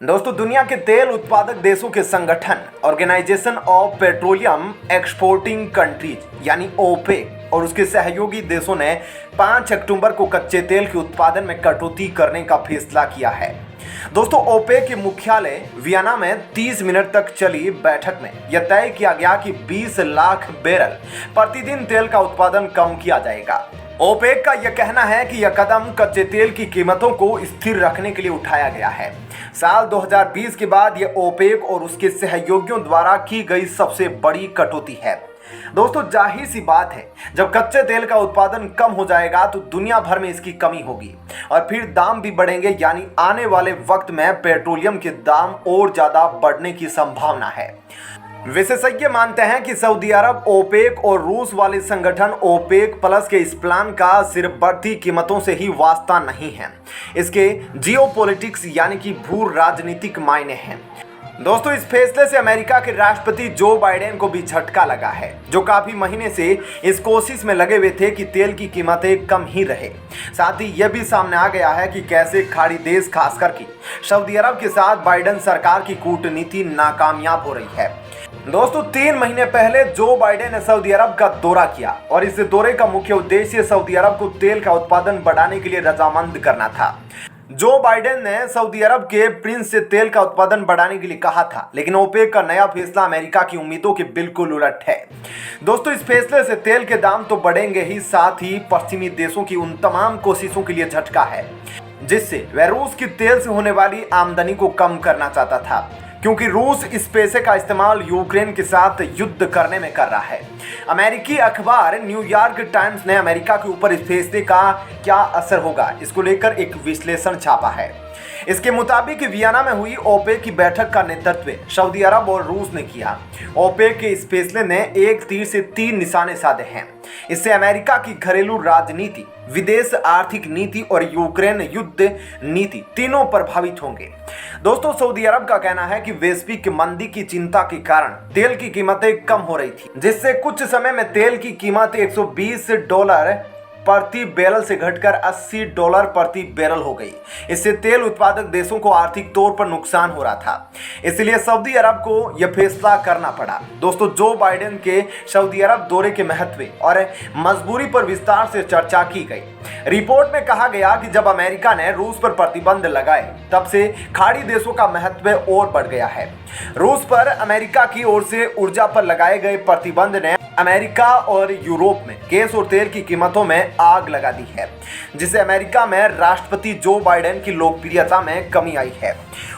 दोस्तों, दुनिया के तेल उत्पादक देशों के संगठन organization of petroleum exporting countries यानी ओपेक और उसके सहयोगी देशों ने 5 अक्टूबर को कच्चे तेल के उत्पादन में कटौती करने का फैसला किया है। दोस्तों, ओपेक के मुख्यालय वियना में 30 मिनट तक चली बैठक में यह तय किया गया कि 20 लाख बैरल प्रतिदिन तेल का उत्पादन कम किया जाएगा। ओपेक का यह कहना है कि यह कदम कच्चे तेल की कीमतों को स्थिर रखने के लिए उठाया गया है। साल 2020 के बाद यह ओपेक और उसके सहयोगियों द्वारा की गई सबसे बड़ी कटौती है। दोस्तों, जाहिर सी बात है, जब कच्चे तेल का उत्पादन कम हो जाएगा तो दुनिया भर में इसकी कमी होगी और फिर दाम भी बढ़ेंगे, यानी आने वाले वक्त में पेट्रोलियम के दाम और ज्यादा बढ़ने की संभावना है। विशेषज्ञ मानते हैं कि सऊदी अरब, ओपेक और रूस वाले संगठन ओपेक प्लस के इस प्लान का सिर्फ बढ़ती कीमतों से ही वास्ता नहीं है, इसके जियोपॉलिटिक्स यानी कि भू राजनीतिक मायने हैं। दोस्तों, इस फैसले से अमेरिका के राष्ट्रपति जो बाइडेन को भी झटका लगा है, जो काफी महीने से इस कोशिश में लगे हुए थे कि तेल की कीमतें कम ही रहे। साथ ही यह भी सामने आ गया है कि कैसे खाड़ी देश खासकर कि सऊदी अरब के साथ बाइडेन सरकार की कूटनीति नाकामयाब हो रही है। दोस्तों, 3 महीने पहले जो बाइडेन ने सऊदी अरब का दौरा किया और इस दौरे का मुख्य उद्देश्य सऊदी अरब को तेल का उत्पादन बढ़ाने के लिए रजामंद करना था। जो बाइडेन ने सऊदी अरब के प्रिंस से तेल का उत्पादन बढ़ाने के लिए कहा था, लेकिन ओपेक का नया फैसला अमेरिका की उम्मीदों के बिल्कुल उलट है। दोस्तों, इस फैसले से तेल के दाम तो बढ़ेंगे ही, साथ ही पश्चिमी देशों की उन तमाम कोशिशों के लिए झटका है जिससे वह रूस की तेल से होने वाली आमदनी को कम करना चाहता था, क्योंकि रूस इस पैसे का इस्तेमाल यूक्रेन के साथ युद्ध करने में कर रहा है। अमेरिकी अखबार न्यूयॉर्क टाइम्स ने अमेरिका के ऊपर इस फैसले का क्या असर होगा, इसको लेकर एक विश्लेषण छापा है। इसके मुताबिक वियना में हुई ओपेक की बैठक का नेतृत्व सऊदी अरब और रूस ने किया। ओपेक के इस फैसले ने एक तीर से 3 निशाने साधे हैं। इससे अमेरिका की घरेलू राजनीति, विदेश आर्थिक नीति और यूक्रेन युद्ध नीति तीनों प्रभावित होंगे। दोस्तों, सऊदी अरब का कहना है कि वैश्विक मंदी की चिंता के कारण तेल की कीमतें कम हो रही थी, जिससे कुछ समय में तेल की कीमत $120 प्रति बैरल से घटकर $80 प्रति बैरल हो गई। इससे तेल उत्पादक देशों को आर्थिक तौर पर नुकसान हो रहा था, इसलिए सऊदी अरब को यह फैसला करना पड़ा। दोस्तों, जो बाइडेन के सऊदी अरब दौरे के महत्व और मजबूरी पर विस्तार से चर्चा की गई। रिपोर्ट में कहा गया कि जब अमेरिका ने रूस पर प्रतिबंध लगाए, तब से खाड़ी देशों का महत्व और बढ़ गया है। रूस पर अमेरिका की ओर से ऊर्जा पर लगाए गए प्रतिबंध ने अमेरिका और यूरोप में गैस और तेल की कीमतों में आग लगा दी है, जिससे अमेरिका में राष्ट्रपति जो बाइडेन की लोकप्रियता में कमी आई है।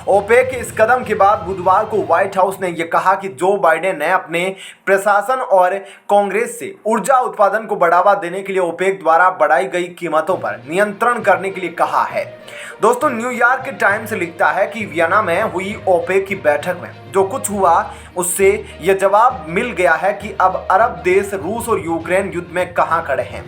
ओपेक के इस कदम के बाद बुधवार को व्हाइट हाउस ने यह कहा कि जो बाइडेन ने अपने प्रशासन और कांग्रेस से ऊर्जा उत्पादन को बढ़ावा देने के लिए ओपेक द्वारा बढ़ाई गई कीमतों पर नियंत्रण करने के लिए कहा है। दोस्तों, न्यूयॉर्क टाइम्स लिखता है कि वियना में हुई ओपेक की बैठक में जो कुछ हुआ उससे यह जवाब मिल गया है कि अब अरब देश रूस और यूक्रेन युद्ध में कहां खड़े हैं।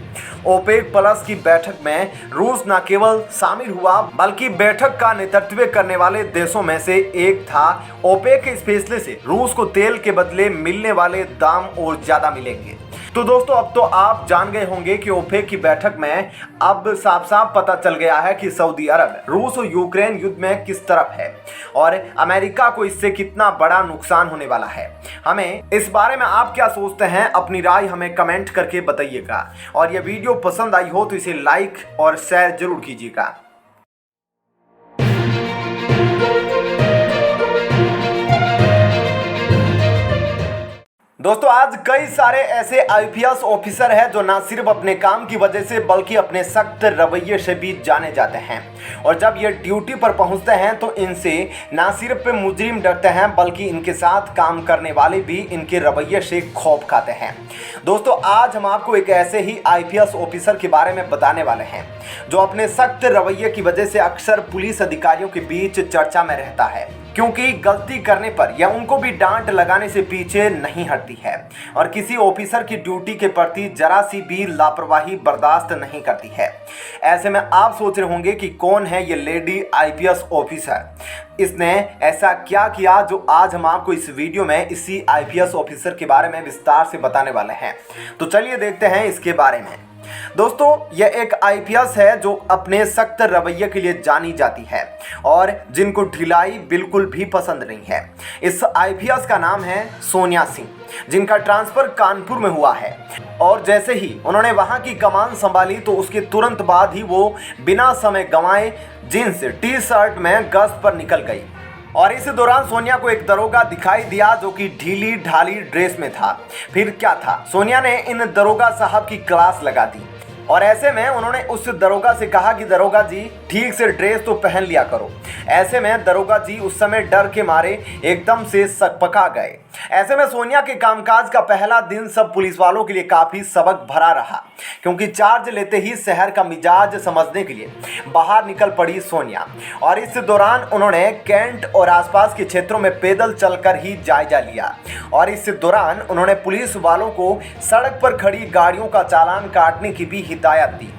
ओपेक प्लस की बैठक में रूस न केवल शामिल हुआ, बल्कि बैठक का नेतृत्व करने वाले देशों में से एक था। ओपेक के इस फैसले से रूस को तेल के बदले मिलने वाले दाम और ज्यादा मिलेंगे। तो दोस्तों, अब तो आप जान गए होंगे कि ओपेक की बैठक में अब साफ साफ पता चल गया है कि सऊदी अरब रूस और यूक्रेन युद्ध में किस तरफ है और अमेरिका को इससे कितना बड़ा नुकसान होने वाला है। हमें इस बारे में आप क्या सोचते हैं, अपनी राय हमें कमेंट करके बताइएगा और यह वीडियो पसंद आई हो तो इसे लाइक और शेयर जरूर कीजिएगा। दोस्तों, आज कई सारे ऐसे आईपीएस ऑफिसर हैं जो ना सिर्फ अपने काम की वजह से बल्कि अपने सख्त रवैये से भी जाने जाते हैं और जब ये ड्यूटी पर पहुंचते हैं तो इनसे ना सिर्फ मुजरिम डरते हैं बल्कि इनके साथ काम करने वाले भी इनके रवैये से खौफ खाते हैं। दोस्तों, आज हम आपको एक ऐसे ही आईपीएस ऑफिसर के बारे में बताने वाले हैं जो अपने सख्त रवैये की वजह से अक्सर पुलिस अधिकारियों के बीच चर्चा में रहता है, क्योंकि गलती करने पर या उनको भी डांट लगाने से पीछे नहीं हटती है और किसी ऑफिसर की ड्यूटी के प्रति जरा सी भी लापरवाही बर्दाश्त नहीं करती है। ऐसे में आप सोच रहे होंगे कि कौन है ये लेडी आईपीएस ऑफिसर, इसने ऐसा क्या किया जो आज हम आपको इस वीडियो में इसी आईपीएस ऑफिसर के बारे में विस्तार से बताने वाले हैं। तो चलिए देखते हैं इसके बारे में। दोस्तों यह एक आईपीएस है जो अपने सख्त रवैये के लिए जानी जाती है और जिनको ढिलाई बिल्कुल भी पसंद नहीं है। इस आईपीएस का नाम है सोनिया सिंह, जिनका ट्रांसफर कानपुर में हुआ है और जैसे ही उन्होंने वहां की कमान संभाली तो उसके तुरंत बाद ही वो बिना समय गंवाए जींस टी शर्ट में गश्त पर निकल गई। और इस दौरान सोनिया को एक दरोगा दिखाई दिया जो कि ढीली ढाली ड्रेस में था। फिर क्या था, सोनिया ने इन दरोगा साहब की क्लास लगा दी और ऐसे में उन्होंने उस दरोगा से कहा कि दरोगा जी ठीक से ड्रेस तो पहन लिया करो। ऐसे में दरोगा जी उस समय डर के मारे एकदम से सकपका गए। ऐसे में सोनिया के कामकाज का पहला दिन सब पुलिस वालों के लिए काफी सबक भरा रहा, क्योंकि चार्ज लेते ही शहर का मिजाज समझने के लिए बाहर निकल पड़ी सोनिया। और इस दौरान उन्होंने कैंट और आसपास के क्षेत्रों में पैदल चलकर ही जायजा लिया और इस दौरान उन्होंने पुलिस वालों को सड़क पर खड़ी गाड़ियों का चालान काटने की भी हिदायत दी।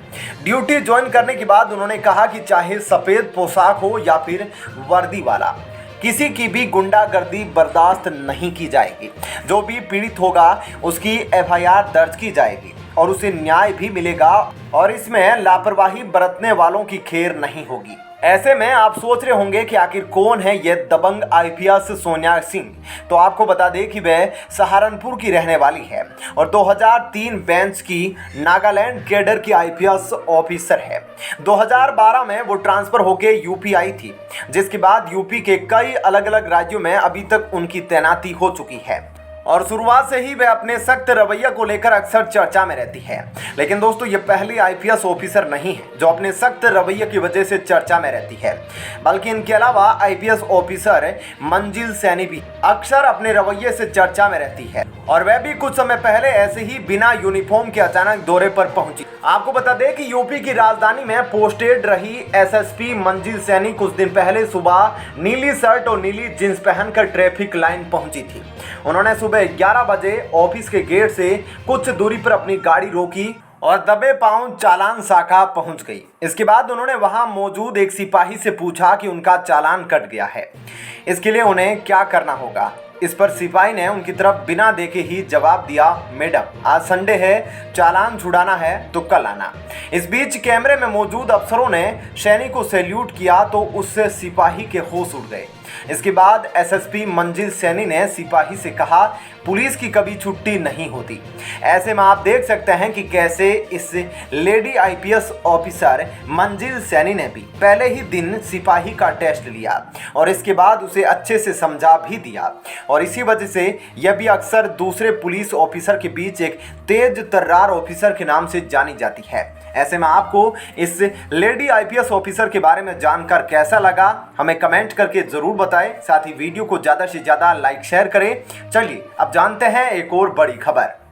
ड्यूटी ज्वाइन करने के बाद उन्होंने कहा कि चाहे सफेद पोशाक हो या फिर वर्दी वाला, किसी की भी गुंडागर्दी बर्दाश्त नहीं की जाएगी। जो भी पीड़ित होगा उसकी एफआईआर दर्ज की जाएगी और उसे न्याय भी मिलेगा और इसमें लापरवाही बरतने वालों की खैर नहीं होगी। ऐसे में आप सोच रहे होंगे कि आखिर कौन है ये दबंग आईपीएस सोनिया सिंह। तो आपको बता दें कि वह सहारनपुर की रहने वाली है और 2003 बेंच की नागालैंड कैडर की आईपीएस ऑफिसर है। 2012 में वो ट्रांसफर होकर यूपी आई थी, जिसके बाद यूपी के कई अलग अलग राज्यों में अभी तक उनकी तैनाती हो चुकी है और शुरुआत से ही वह अपने सख्त रवैया को लेकर अक्सर चर्चा में रहती है। लेकिन दोस्तों ये पहली आईपीएस ऑफिसर नहीं है जो अपने सख्त रवैये की वजह से चर्चा में रहती है, बल्कि इनके अलावा आईपीएस ऑफिसर मंजिल सैनी भी अक्सर अपने रवैये से चर्चा में रहती है और वह भी कुछ समय पहले ऐसे ही बिना यूनिफॉर्म के अचानक दौरे पर पहुंची। आपको बता दें कि यूपी की राजधानी में पोस्टेड रही एसएसपी मंजिल सैनी कुछ दिन पहले सुबह नीली शर्ट और नीली जींस पहनकर ट्रैफिक लाइन पहुंची थी। उन्होंने सुबह 11 बजे ऑफिस के गेट से कुछ दूरी पर अपनी गाड़ी रोकी और दबे पांव चालान शाखा पहुंच गई। इसके बाद उन्होंने वहां मौजूद एक सिपाही से पूछा कि उनका चालान कट गया है, इसके लिए उन्हें क्या करना होगा। इस पर सिपाही ने उनकी तरफ बिना देखे ही जवाब दिया, मैडम आज संडे है, चालान छुड़ाना है तो कल आना। इस बीच कैमरे में मौजूद अफसरों ने सैनी को सैल्यूट किया तो उससे सिपाही के होश उड़ गए। इसके बाद एसएसपी मंजिल सैनी ने सिपाही से कहा, पुलिस की कभी छुट्टी नहीं होती। ऐसे में आप देख सकते हैं कि कैसे इस लेडी आईपीएस ऑफिसर मंजिल सैनी ने भी पहले ही दिन सिपाही का टेस्ट लिया और इसके बाद उसे अच्छे से समझा भी दिया और इसी वजह से यह भी अक्सर दूसरे पुलिस ऑफिसर के बीच एक तेज तर्रार ऑफिसर के नाम से जानी जाती है। ऐसे में आपको इस लेडी आईपीएस ऑफिसर के बारे में जानकर कैसा लगा हमें कमेंट करके जरूर बताएं। साथ ही वीडियो को ज़्यादा से ज़्यादा लाइक शेयर करें। चलिए अब जानते हैं एक और बड़ी खबर।